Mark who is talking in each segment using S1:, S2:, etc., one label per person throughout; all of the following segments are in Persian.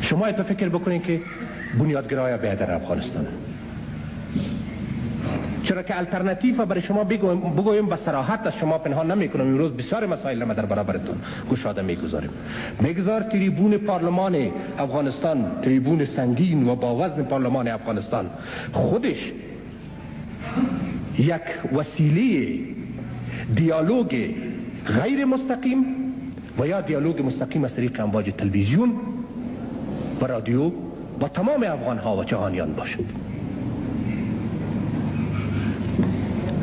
S1: شما تو فکر بکنید که بنیادگرایان بیاد در افغانستان، چرا که الटरनेटिव برای شما بگویم به صراحت از شما پنهان نمیکنم. امروز بسیار مسائل ما در برابرتون گشاده میگذاریم. بگذار تریبون پارلمان افغانستان، تریبون سنگین و با وزن پارلمان افغانستان خودش یک وسیله دیالوگ غیر مستقیم و یا دیالوگ مستقیم از طریق امواج تلویزیون و رادیو با تمام افغان ها و جهانیان باشد.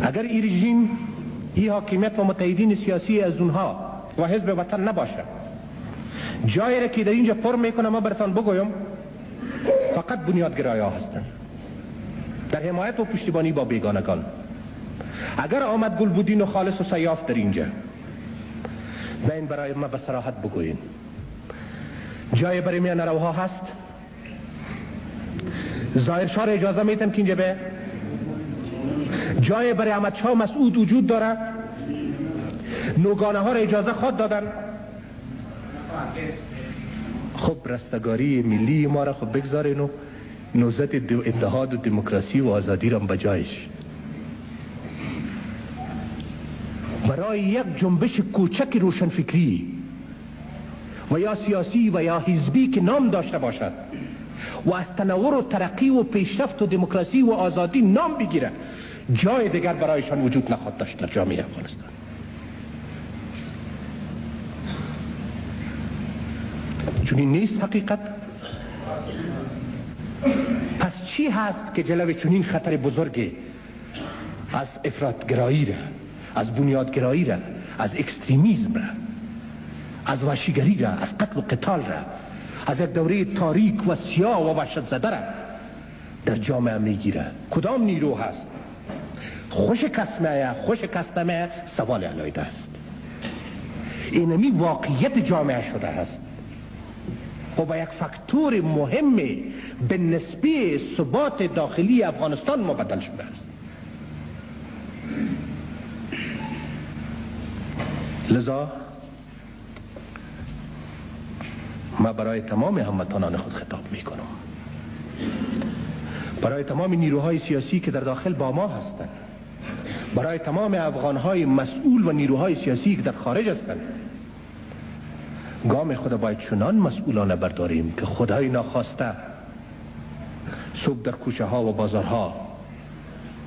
S1: اگر این رژیم، این حاکمیت و متحدین سیاسی از اونها و حزب وطن نباشه، جایی را که در اینجا پر میکنه ما براتان بگویم فقط بنیادگرایان هستند در حمایت و پشتیبانی با بیگانگان. اگر آمد گلبودین و خالص و سیاف در اینجا، بین برای ما به صراحت بگوین جای برای میان روها هست؟ ظاهر شاه اجازه میتن که اینجا به جای برای احمد شاه مسعود وجود داره؟ نوگانه ها را اجازه خود دادن؟ خب رستگاری ملی ما را خب بگذارین و نوزت اتحاد و دموکراسی و آزادی را بجایش. برای یک جنبش کوچک روشنفکری و یا سیاسی و یا حزبی که نام داشته باشد و از تنوع و ترقی و پیشرفت و دموکراسی و آزادی نام بگیرد، جای دیگر برایشان وجود نخواهد داشت در جامعه افغانستان. چون این نیست حقیقت. پس چی هست که جلوی چنین خطر بزرگ از افراطگرایی را، از بنیادگرایی را، از اکستریمیزم را، از وحشیگری را، از قتل و قتال را، از یک دوره تاریک و سیاه و وحشت زده را در جامعه میگیره؟ کدام نیرو هست؟ خوش کسمه سوال علایده است. اینمی واقعیت جامعه شده است و با یک فاکتور مهم به نسبه ثبات داخلی افغانستان مبدل شده است. لذا ما برای تمام هموطنان خود خطاب میکنم، برای تمام نیروهای سیاسی که در داخل با ما هستند، برای تمام افغانهای مسئول و نیروهای سیاسی که در خارج هستند، گام خود باید چنان مسئولانه برداریم که خدای ناخواسته صبح در کوچه ها و بازارها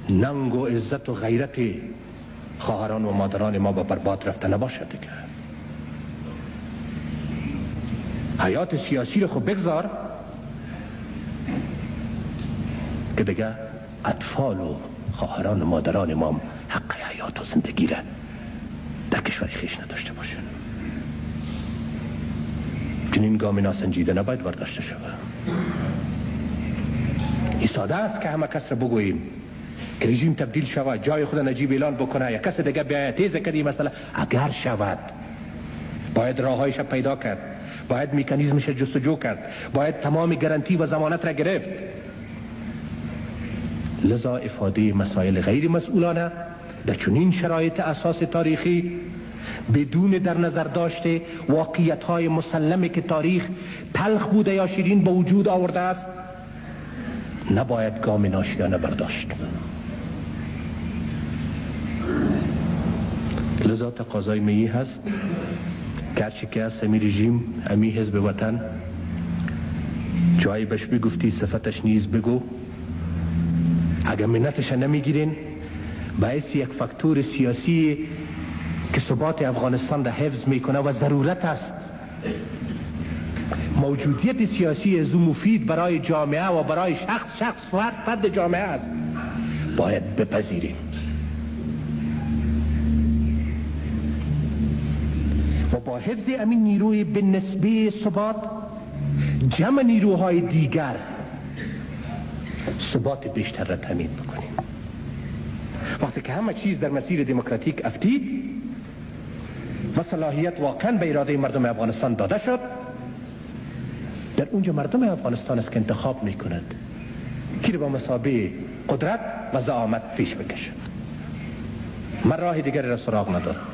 S1: ننگ و عزت و غیرت خواهران و مادران ما به برباد رفته نباشد دیگه. حیات سیاسی رو خب بگذار که دیگه اطفال و خواهران و مادران ما حق حیات و زندگی را در کشور خویش نداشته باشن. چنین گام ناسنجیده نباید برداشته شود. این ساده است که همه کس را بگوییم که رژیم تبدیل شود، جای خود نجیب اعلان بکنه، یا کس دیگه بیاید تیز کردی مثلا. اگر شود باید راههایش پیدا کرد، باید مکانیزمش جستجو کرد، باید تمام گارانتی و ضمانت را گرفت. لذا افاده مسائل غیر مسئولانه در چنین شرایط اساس تاریخی بدون در نظر داشته واقعیت‌های مسلمه که تاریخ تلخ بوده یا شیرین به وجود آورده است، نباید گام ناشیانه برداشت. لذا تقاضای می هست که هرچی که هست امی رژیم، امی حزب وطن، جایی بهش بگفتی صفتش نیز بگو. اگر منتش نمیگیرین باعث یک فاکتور سیاسی که ثبات افغانستان را حفظ میکنه و ضرورت است، موجودیت سیاسی از مفید برای جامعه و برای شخص فرد جامعه است، باید بپذیریم. و با حفظ امین نیروی به نسبه ثبات، جمع نیروهای دیگر ثبات بیشتر را تامین بکنیم. وقتی که همه چیز در مسیر دموکراتیک افتید و صلاحیت واقعا به اراده مردم افغانستان داده شد، در اونجا مردم افغانستان است که انتخاب میکند که با مثابه قدرت و زعامت پیش بکشد. من راه دیگری را سراغ ندارم.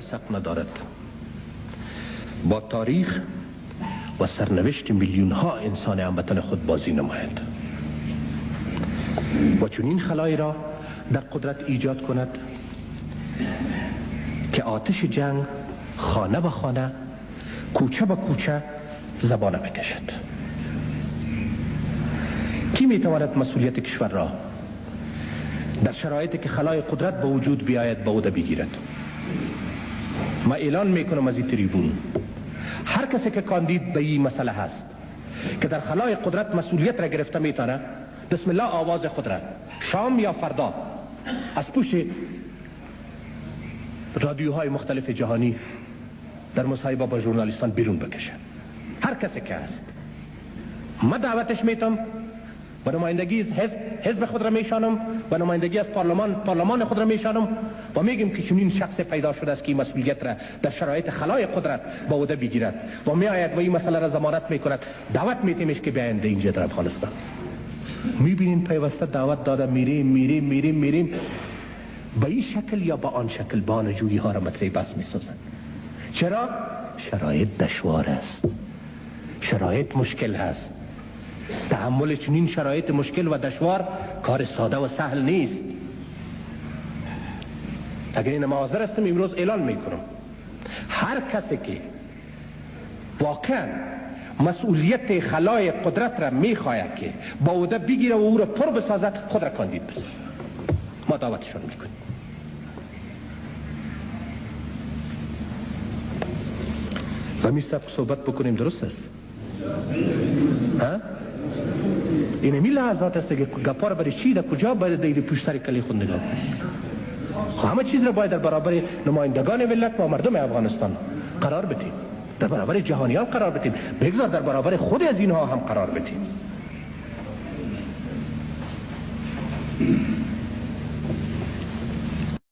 S1: کس حق ندارد با تاریخ و سرنوشت میلیون ها انسان هموطن خود بازی نماید و چنین خلایی را در قدرت ایجاد کند که آتش جنگ خانه به خانه، کوچه به کوچه زبانه بکشد. کی میتواند مسئولیت کشور را در شرایطی که خلای قدرت به وجود بیاید به عهده بگیرد؟ ما اعلان میکنم از این تریبون، هر کسی که کاندید به این مسئله هست که در خلای قدرت مسئولیت را گرفته میتونه، بسم الله آواز خود را شام یا فردا از پوش رادیوهای مختلف جهانی در مصاحبه با ژورنالیستان بیرون بکشه. هر کسی که هست من دعوتش میتم، به نمایندگی از حزب خود را میشانم، به نمایندگی از پارلمان خود را میشانم و میگم که چنین شخص پیدا شده است که این مسئولیت را در شرایط خلای قدرت به عهده بگیرد و میآید و این مسئله را ضمانت میکند. دعوت میتیمش که بیاینده اینجا در افغانستان. میبینین پیوسته دعوت داده میریم به این شکل یا به آن شکل بانجویی ها را مطرح بس میسازند. چرا؟ شرایط دشوار است، شرایط مشکل هست. تحمل چنین شرایط مشکل و دشوار کار ساده و سهل نیست. اگر این معاذر هستم امروز اعلان میکنم، هر کسی که واقعا مسئولیت خلای قدرت را میخواهد که با عهده بگیره و او را پر بسازد، خود را کاندید بسازد. ما دعوتشون میکنیم. و میستب صحبت بکنیم، درست است؟ این همی لحظات است که گپا را برای چی در کجا باید دیدی پشت سر کلی خود نگاه کنیم. همه چیز را باید در برابر نمایندگان ملت و مردم افغانستان قرار بدیم، در برابر جهانیان قرار بدیم، بگذار در برابر خود از اینها هم قرار بدیم.